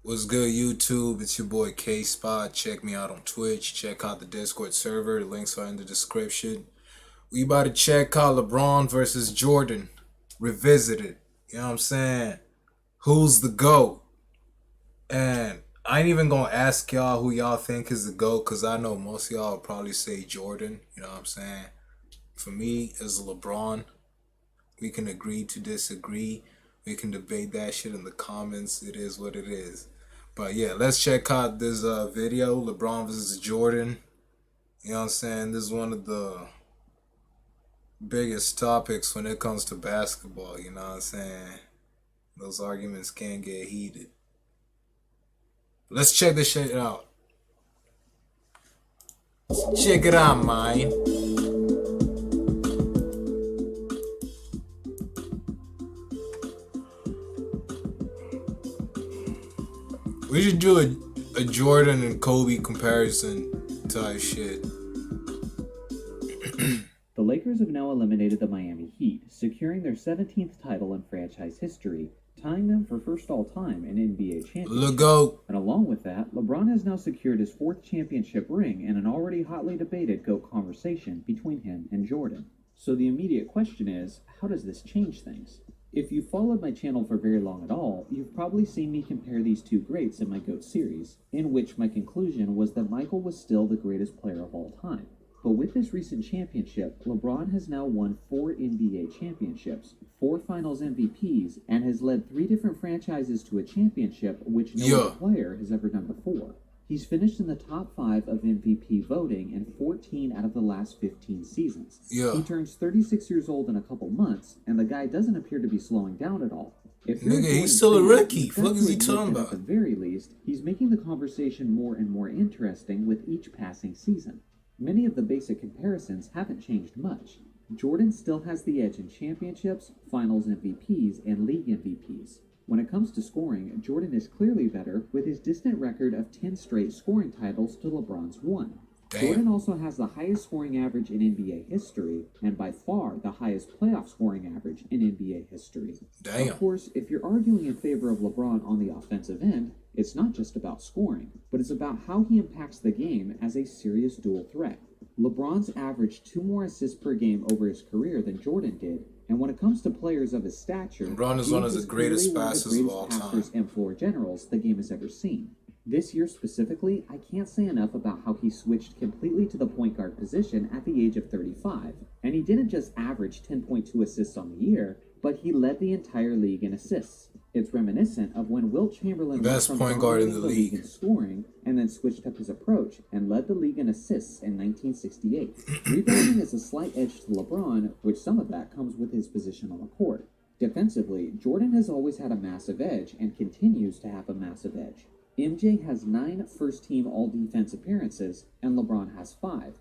What's good, YouTube? It's your boy K Spot. Check me out on Twitch. Check out the Discord server. The links are in the description. We about to check out LeBron versus Jordan. Revisited. You know what I'm saying? Who's the GOAT? And I ain't even gonna ask y'all who y'all think is the GOAT, because I know most of y'all will probably say Jordan. You know what I'm saying? For me, it's LeBron. We can agree to disagree. We can debate that shit in the comments. It is what it is. But yeah, let's check out this video, LeBron versus Jordan. You know what I'm saying? This is one of the biggest topics when it comes to basketball. You know what I'm saying? Those arguments can get heated. Let's check this shit out. Check it out, man. We should do a Jordan and Kobe comparison type shit. The Lakers have now eliminated the Miami Heat, securing their 17th title in franchise history, tying them for first all-time in NBA championship. Look out. And along with that, LeBron has now secured his 4th championship ring in an already hotly debated GOAT conversation between him and Jordan. So the immediate question is, how does this change things? If you've followed my channel for very long at all, you've probably seen me compare these two greats in my GOAT series, in which my conclusion was that Michael was still the greatest player of all time. But with this recent championship, LeBron has now won 4 NBA championships, 4 finals MVPs, and has led 3 different franchises to a championship, which no other player has ever done before. He's finished in the top 5 of MVP voting in 14 out of the last 15 seasons. He turns 36 years old in a couple months, and the guy doesn't appear to be slowing down at all. If Nigga, he's still a rookie. Fuck is he talking about? At the very least, he's making the conversation more and more interesting with each passing season. Many of the basic comparisons haven't changed much. Jordan still has the edge in championships, finals MVPs, and league MVPs. When it comes to scoring, Jordan is clearly better, with his distant record of 10 straight scoring titles to LeBron's 1. Jordan also has the highest scoring average in NBA history, and by far the highest playoff scoring average in NBA history. Of course, if you're arguing in favor of LeBron on the offensive end, it's not just about scoring, but it's about how he impacts the game as a serious dual threat. LeBron's averaged 2 more assists per game over his career than Jordan did, and when it comes to players of his stature, LeBron is one of the greatest passers of all time and floor generals the game has ever seen. This year specifically, I can't say enough about how he switched completely to the point guard position at the age of 35. And he didn't just average 10.2 assists on the year, but he led the entire league in assists. It's reminiscent of when Wilt Chamberlain best point guard in the league in scoring, and then switched up his approach and led the league in assists in 1968. Rebounding is a slight edge to LeBron, which some of that comes with his position on the court. Defensively, Jordan has always had a massive edge and continues to have a massive edge. MJ has 9 first-team all-defense appearances, and LeBron has 5.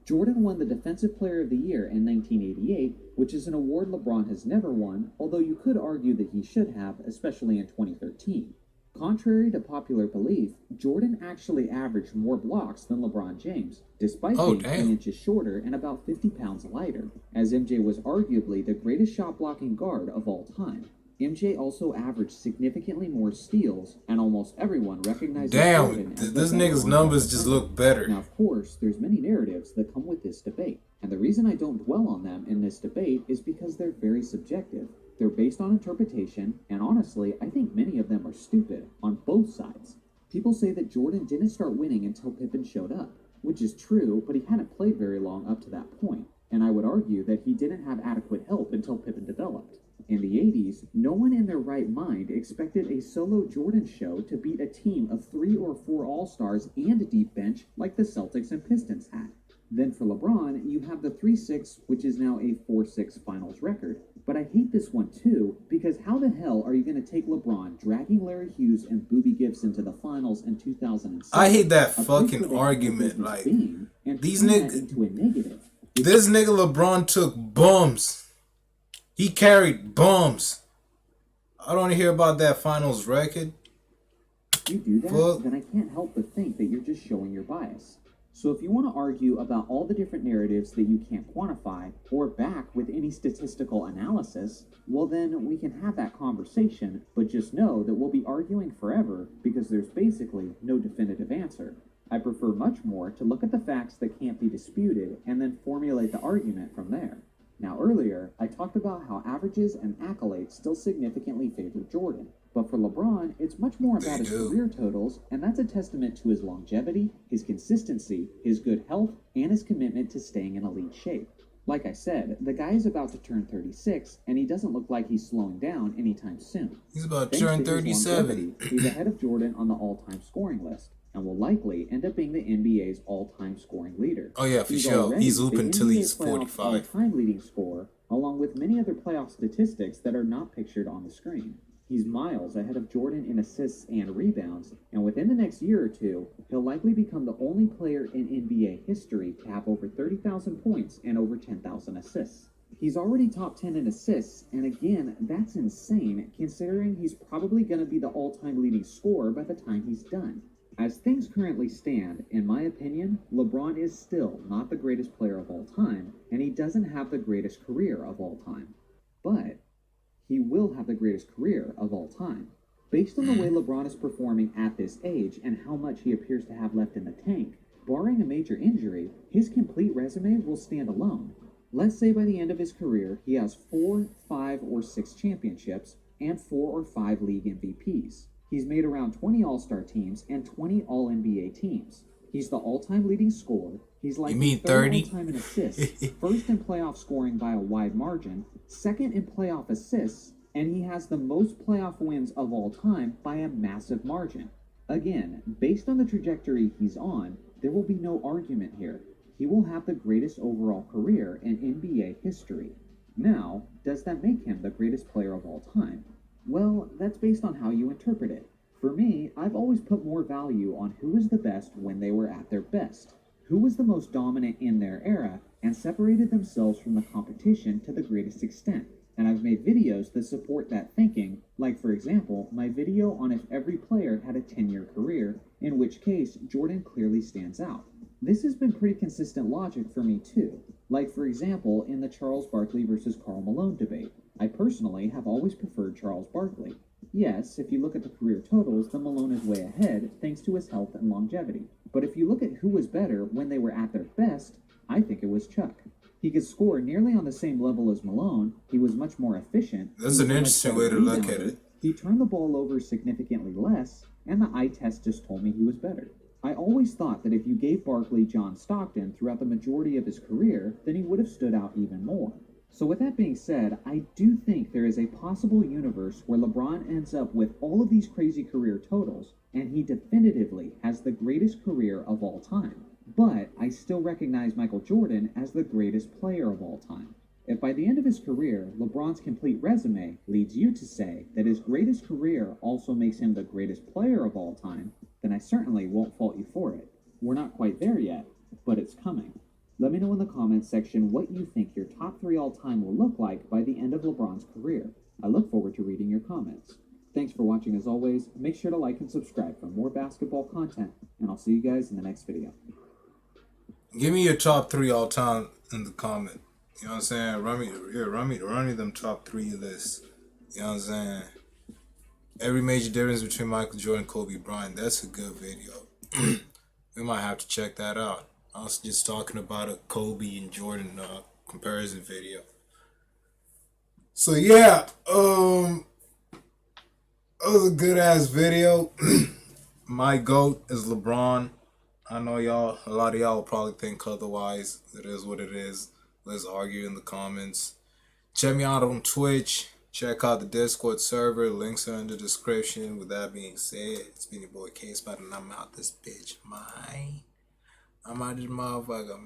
Jordan won the Defensive Player of the Year in 1988, which is an award LeBron has never won, although you could argue that he should have, especially in 2013. Contrary to popular belief, Jordan actually averaged more blocks than LeBron James, despite being 10 inches shorter and about 50 pounds lighter, as MJ was arguably the greatest shot-blocking guard of all time. MJ also averaged significantly more steals, and almost everyone recognizes Jordan as this nigga's numbers just look better. Now, of course, there's many narratives that come with this debate, and the reason I don't dwell on them in this debate is because they're very subjective. They're based on interpretation, and honestly, I think many of them are stupid, on both sides. People say that Jordan didn't start winning until Pippen showed up, which is true, but he hadn't played very long up to that point, and I would argue that he didn't have adequate help until Pippen developed. In the 80s, no one in their right mind expected a solo Jordan show to beat a team of 3 or 4 All-Stars and a deep bench like the Celtics and Pistons had. Then for LeBron, you have the 3-6, which is now a 4-6 finals record. But I hate this one too, because how the hell are you going to take LeBron dragging Larry Hughes and Boobie Gibson to the finals in 2007? I hate that fucking argument. Like, these niggas, this nigga LeBron took bums. He carried bums. I don't hear about that finals record. You do that, then I can't help but think that you're just showing your bias. So if you want to argue about all the different narratives that you can't quantify or back with any statistical analysis, well then we can have that conversation, but just know that we'll be arguing forever because there's basically no definitive answer. I prefer much more to look at the facts that can't be disputed and then formulate the argument from there. Now earlier, I talked about how averages and accolades still significantly favor Jordan. But for LeBron, it's much more about his career totals, and that's a testament to his longevity, his consistency, his good health, and his commitment to staying in elite shape. Like I said, the guy is about to turn 36, and he doesn't look like he's slowing down anytime soon. He's about to Thanks turn to his 37. longevity, he's ahead of Jordan on the all-time scoring list, and will likely end up being the NBA's all-time scoring leader. Oh yeah, for He's sure. already He's hooping the till NBA he's playoff 45. all-time leading scorer, along with many other playoff statistics that are not pictured on the screen. He's miles ahead of Jordan in assists and rebounds, and within the next year or two, he'll likely become the only player in NBA history to have over 30,000 points and over 10,000 assists. He's already top 10 in assists, and again, that's insane considering he's probably going to be the all-time leading scorer by the time he's done. As things currently stand, in my opinion, LeBron is still not the greatest player of all time, and he doesn't have the greatest career of all time. But he will have the greatest career of all time. Based on the way LeBron is performing at this age and how much he appears to have left in the tank, barring a major injury, his complete resume will stand alone. Let's say by the end of his career, he has 4, 5, or 6 championships and 4 or 5 league MVPs. He's made around 20 All-Star teams and 20 All-NBA teams. He's the all-time leading scorer. He's like mean third 30? all-time in assists, first in playoff scoring by a wide margin, second in playoff assists, and he has the most playoff wins of all time by a massive margin. Again, based on the trajectory he's on, there will be no argument here. He will have the greatest overall career in NBA history. Now, does that make him the greatest player of all time? Well, that's based on how you interpret it. For me, I've always put more value on who was the best when they were at their best, who was the most dominant in their era, and separated themselves from the competition to the greatest extent. And I've made videos that support that thinking, like for example, my video on if every player had a 10-year career, in which case Jordan clearly stands out. This has been pretty consistent logic for me too, like for example in the Charles Barkley versus Karl Malone debate. I personally have always preferred Charles Barkley. Yes, if you look at the career totals, then Malone is way ahead thanks to his health and longevity. But if you look at who was better when they were at their best, I think it was Chuck. He could score nearly on the same level as Malone, he was much more efficient. That's an interesting way to look at it. He turned the ball over significantly less, and the eye test just told me he was better. I always thought that if you gave Barkley John Stockton throughout the majority of his career, then he would have stood out even more. So with that being said, I do think there is a possible universe where LeBron ends up with all of these crazy career totals, and he definitively has the greatest career of all time. But I still recognize Michael Jordan as the greatest player of all time. If by the end of his career, LeBron's complete resume leads you to say that his greatest career also makes him the greatest player of all time, then I certainly won't fault you for it. We're not quite there yet, but it's coming. Let me know in the comments section what you think your top 3 all-time will look like by the end of LeBron's career. I look forward to reading your comments. Thanks for watching as always. Make sure to like and subscribe for more basketball content, and I'll see you guys in the next video. Give me your top 3 all time in the comment. You know what I'm saying? Run me them top 3 lists. You know what I'm saying? Every major difference between Michael Jordan and Kobe Bryant. That's a good video. We might have to check that out. I was just talking about a Kobe and Jordan comparison video. So yeah, that was a good ass video. My GOAT is LeBron. I know y'all, a lot of y'all will probably think otherwise. It is what it is. Let's argue in the comments. Check me out on Twitch. Check out the Discord server. Links are in the description. With that being said, it's been your boy K-Spot, and I'm out this bitch, I'm out this motherfucker,